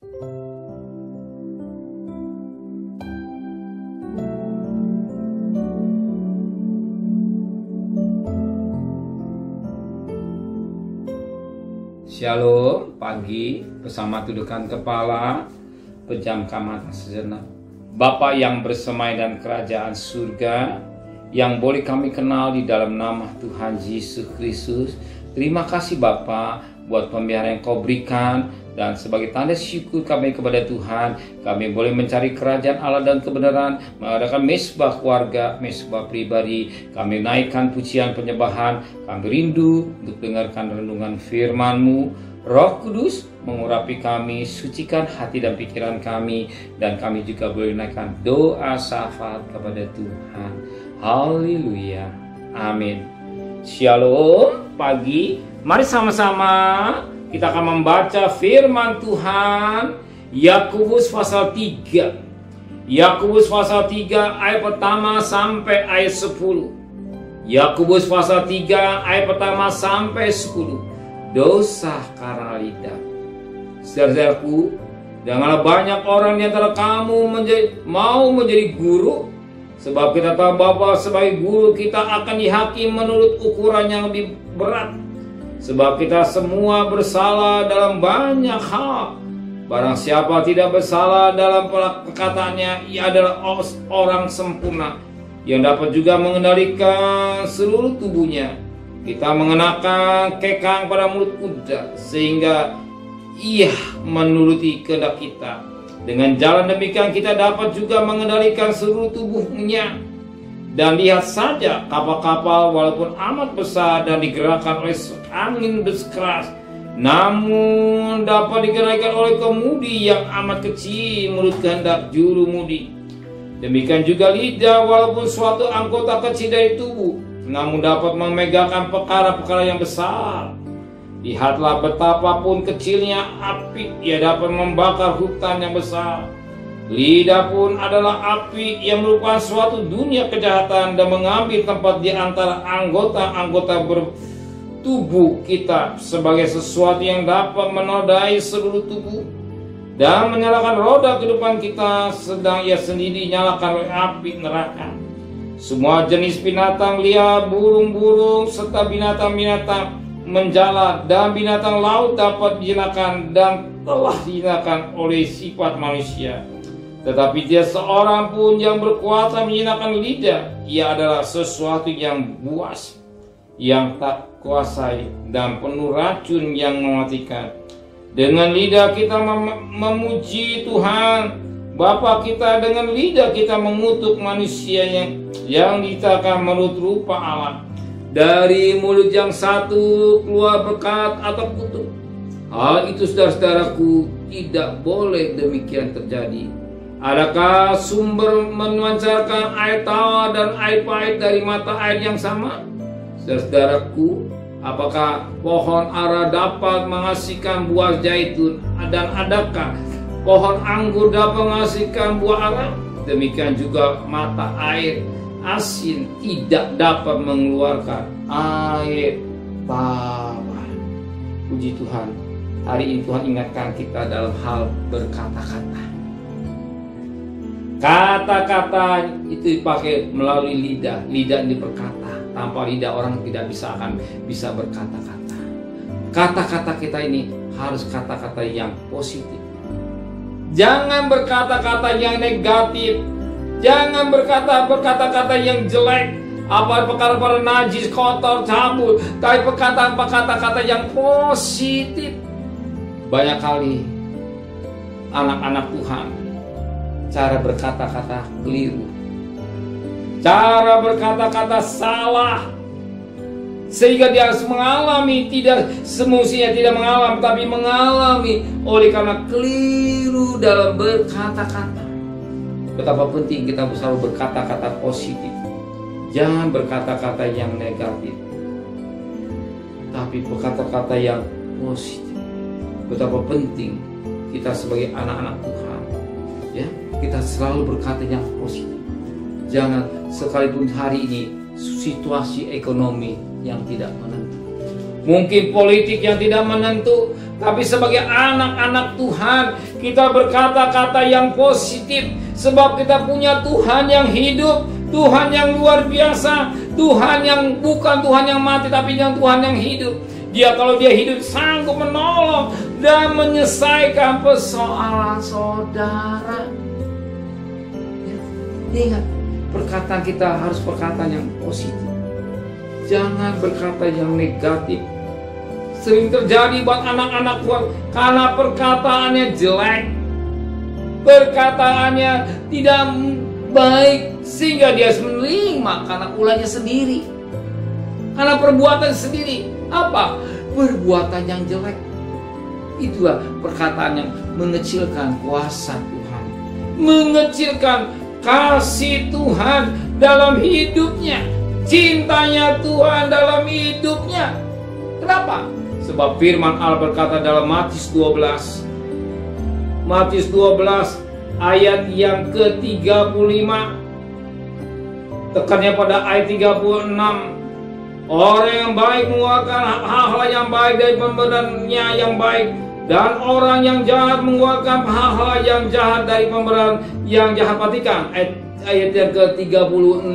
Shalom, pagi, bersama tuduhkan kepala, pejamkan mata sejenak. Bapa yang bersemai dan kerajaan surga, yang boleh kami kenal di dalam nama Tuhan Yesus Kristus. Terima kasih Bapa buat pemeliharaan yang Kau berikan, dan sebagai tanda syukur kami kepada Tuhan, kami boleh mencari kerajaan Allah dan kebenaran, mengadakan mesbah keluarga, mesbah pribadi. Kami naikkan pujian penyembahan, kami rindu untuk dengarkan renungan firman-Mu. Roh Kudus mengurapi kami, sucikan hati dan pikiran kami, dan kami juga boleh naikkan doa syafaat kepada Tuhan. Haleluya, amin. Shalom, pagi, mari sama-sama kita akan membaca firman Tuhan, Yakobus pasal 3. Yakobus pasal 3 ayat pertama sampai ayat 10. Yakobus pasal 3 ayat pertama sampai 10. Dosa karena lidah. Saudaraku, janganlah banyak orang di antara kamu mau menjadi guru, sebab kita tahu bahwa sebagai guru kita akan dihakimi menurut ukuran yang lebih berat. Sebab kita semua bersalah dalam banyak hal. Barang siapa tidak bersalah dalam perkataannya, ia adalah orang sempurna, yang dapat juga mengendalikan seluruh tubuhnya. Kita mengenakan kekang pada mulut kuda, sehingga ia menuruti kehendak kita. Dengan jalan demikian kita dapat juga mengendalikan seluruh tubuhnya. Dan lihat saja kapal-kapal walaupun amat besar dan digerakkan oleh angin berkeras, namun dapat digerakkan oleh kemudi yang amat kecil menurut kehendak juru mudi. Demikian juga lidah, walaupun suatu anggota kecil dari tubuh, namun dapat memegangkan perkara-perkara yang besar. Lihatlah betapapun kecilnya api, ia dapat membakar hutan yang besar. Lidah pun adalah api yang merupakan suatu dunia kejahatan dan mengambil tempat di antara anggota-anggota bertubuh kita sebagai sesuatu yang dapat menodai seluruh tubuh dan menyalakan roda kehidupan kita, sedang ia sendiri dinyalakan oleh api neraka. Semua jenis binatang liar, burung-burung, serta binatang-binatang menjala dan binatang laut dapat dijinakan dan telah dijinakan oleh sifat manusia. Tetapi dia seorang pun yang berkuasa menjinakkan lidah, ia adalah sesuatu yang buas, yang tak kuasai, dan penuh racun yang mematikan. Dengan lidah kita memuji Tuhan Bapa kita, dengan lidah kita mengutuk manusia yang diciptakan menurut rupa Allah. Dari mulut yang satu keluar berkat atau kutuk. Hal itu saudara-saudaraku tidak boleh demikian terjadi. Adakah sumber memancarkan air tawa dan air pahit dari mata air yang sama? Saudaraku, apakah pohon ara dapat menghasilkan buah zaitun, dan adakah pohon anggur dapat menghasilkan buah ara? Demikian juga mata air asin tidak dapat mengeluarkan air tawar. Puji Tuhan, hari ini Tuhan ingatkan kita dalam hal berkata-kata. Kata-kata itu dipakai melalui lidah. Lidah ini berkata. Tanpa lidah orang tidak akan bisa berkata-kata. Kata-kata kita ini harus kata-kata yang positif. Jangan berkata-kata yang negatif. Jangan berkata-kata yang jelek. Apa perkara-perkara najis, kotor, cabul. Tapi kata-kata yang positif. Banyak kali anak-anak Tuhan cara berkata-kata keliru, cara berkata-kata salah, sehingga dia harus mengalami, tidak semestinya tidak mengalami, tapi mengalami oleh karena keliru dalam berkata-kata. Betapa penting kita selalu berkata-kata positif, jangan berkata-kata yang negatif, tapi berkata-kata yang positif. Betapa penting kita sebagai anak-anak Tuhan, ya, kita selalu berkata yang positif. Jangan sekalipun hari ini situasi ekonomi yang tidak menentu, mungkin politik yang tidak menentu, Tapi sebagai anak-anak Tuhan, kita berkata-kata yang positif. Sebab kita punya Tuhan yang hidup, Tuhan yang luar biasa, Tuhan yang bukan Tuhan yang mati, tapi yang Tuhan yang hidup. Kalau dia hidup sanggup menolong dan menyelesaikan persoalan saudara. Ingat, perkataan kita harus perkataan yang positif. Jangan berkata yang negatif. Sering terjadi buat anak-anak Tuhan karena perkataannya jelek, perkataannya tidak baik, sehingga dia menerima karena ulahnya sendiri, karena perbuatan sendiri. Apa? Perbuatan yang jelek. Itulah perkataan yang mengecilkan kuasa Tuhan, mengecilkan kasih Tuhan dalam hidupnya, cintanya Tuhan dalam hidupnya. Kenapa? Sebab firman Allah berkata dalam Matius 12 ayat yang ke-35, tekannya pada ayat 36. Orang yang baik mengeluarkan hal-hal yang baik dari pemberiannya yang baik, dan orang yang jahat mengeluarkan hal-hal yang jahat dari pemberian yang jahat. Perhatikan ayat yang ke-36.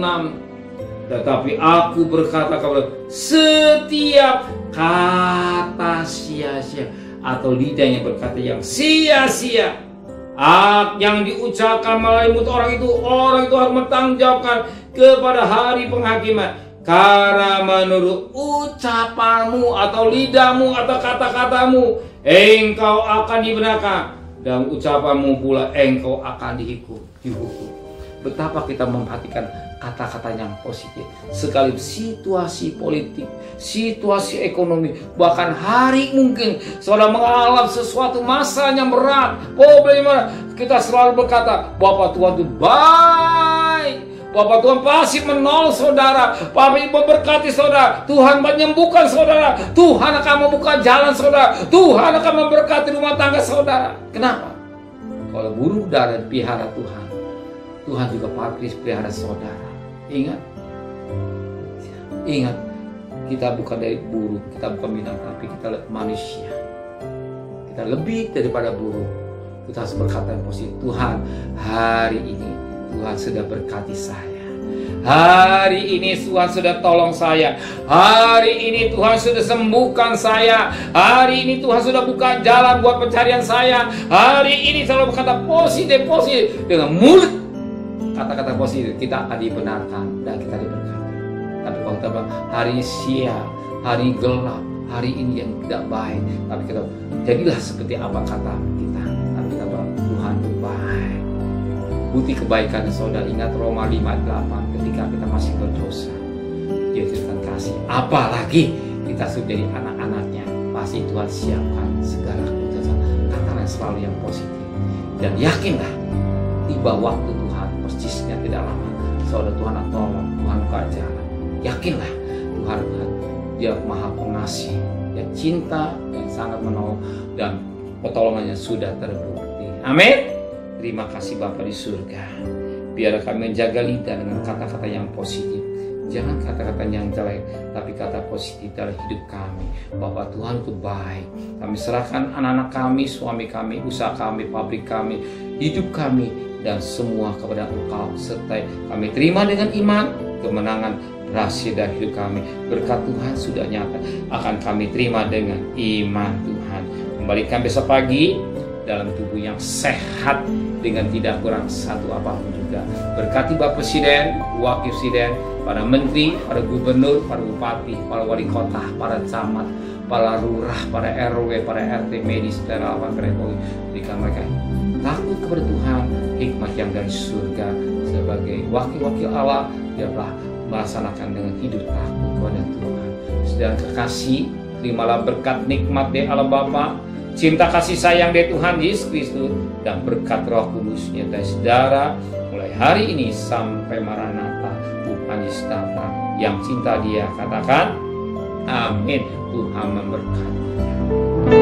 Tetapi aku berkata kepada setiap kata sia-sia atau lidah yang berkata yang sia-sia yang diucapkan melalui mulut orang itu harus bertanggungjawabkan kepada hari penghakiman. Karena menurut ucapanmu atau lidahmu atau kata-katamu, engkau akan dibenarkan, dan ucapanmu pula engkau akan dihukum. Betapa kita memperhatikan kata-kata yang positif. Sekalipun situasi politik, situasi ekonomi, bahkan hari mungkin saudara mengalami sesuatu masa yang berat, problem, kita selalu berkata, Bapa Tuhan itu baik, Bapak Tuhan pasti menolong saudara, Bapak memberkati saudara, Tuhan menyembuhkan saudara, Tuhan akan membuka jalan saudara, Tuhan akan memberkati rumah tangga saudara. Kenapa? Kalau burung dara dipelihara Tuhan, Tuhan juga pasti pelihara saudara. Ingat, kita bukan dari burung, kita bukan binatang, tapi kita manusia. Kita lebih daripada burung. Kita harus berkata yang positif. Tuhan, hari ini Tuhan sudah berkati saya. Hari ini Tuhan sudah tolong saya. Hari ini Tuhan sudah sembuhkan saya. Hari ini Tuhan sudah buka jalan buat pencarian saya. Hari ini selalu berkata positif dengan mulut. Kata-kata positif kita akan dibenarkan dan kita diberkati. Tapi kalau kita bilang hari ini sial, hari ini gelap, hari ini yang tidak baik, tapi kita jadilah seperti apa kata kita. Tapi kita bilang Tuhan itu baik. Bukti kebaikan saudara, ingat Roma 5:8, ketika kita masih berdosa Dia berikan kasih, apalagi kita sudah jadi anak-anaknya, pasti Tuhan siapkan segala keputusan. Katakan selalu yang positif dan yakinlah tiba waktu Tuhan, persisnya tidak lama saudara, Tuhan akan tolong, Tuhan buka jalan. Yakinlah Tuhan Dia maha pengasih, Dia cinta dan sangat menolong, dan pertolongannya sudah terbukti. Amin. Terima kasih Bapa di surga. Biar kami menjaga lidah dengan kata-kata yang positif. Jangan kata-kata yang jelek, tapi kata positif dalam hidup kami. Bapa Tuhan itu baik. Kami serahkan anak-anak kami, suami kami, usaha kami, pabrik kami, hidup kami, dan semua kepada Engkau. Serta kami terima dengan iman kemenangan berhasil dari hidup kami. Berkat Tuhan sudah nyata, akan kami terima dengan iman Tuhan. Kembalikan besok pagi dalam tubuh yang sehat dengan tidak kurang satu apapun juga. Berkati Bapak Presiden, Wakil Presiden, para menteri, para gubernur, para bupati, para wali kota, para camat, para lurah, para RW, para RT, medis, dan relawan Republik. Berikan mereka takut kepada Tuhan, hikmat yang dari surga. Sebagai wakil-wakil Allah, dia telah melaksanakan dengan hidup takut kepada Tuhan. Saudara kekasih, terimalah berkat nikmat dari Allah Bapa, cinta kasih sayang dari Tuhan Yesus Kristus, dan berkat Roh Kudus nyertai saudara mulai hari ini sampai Maranatha, Tuhan Yesus datang. Yang cinta Dia katakan amin. Tuhan memberkati.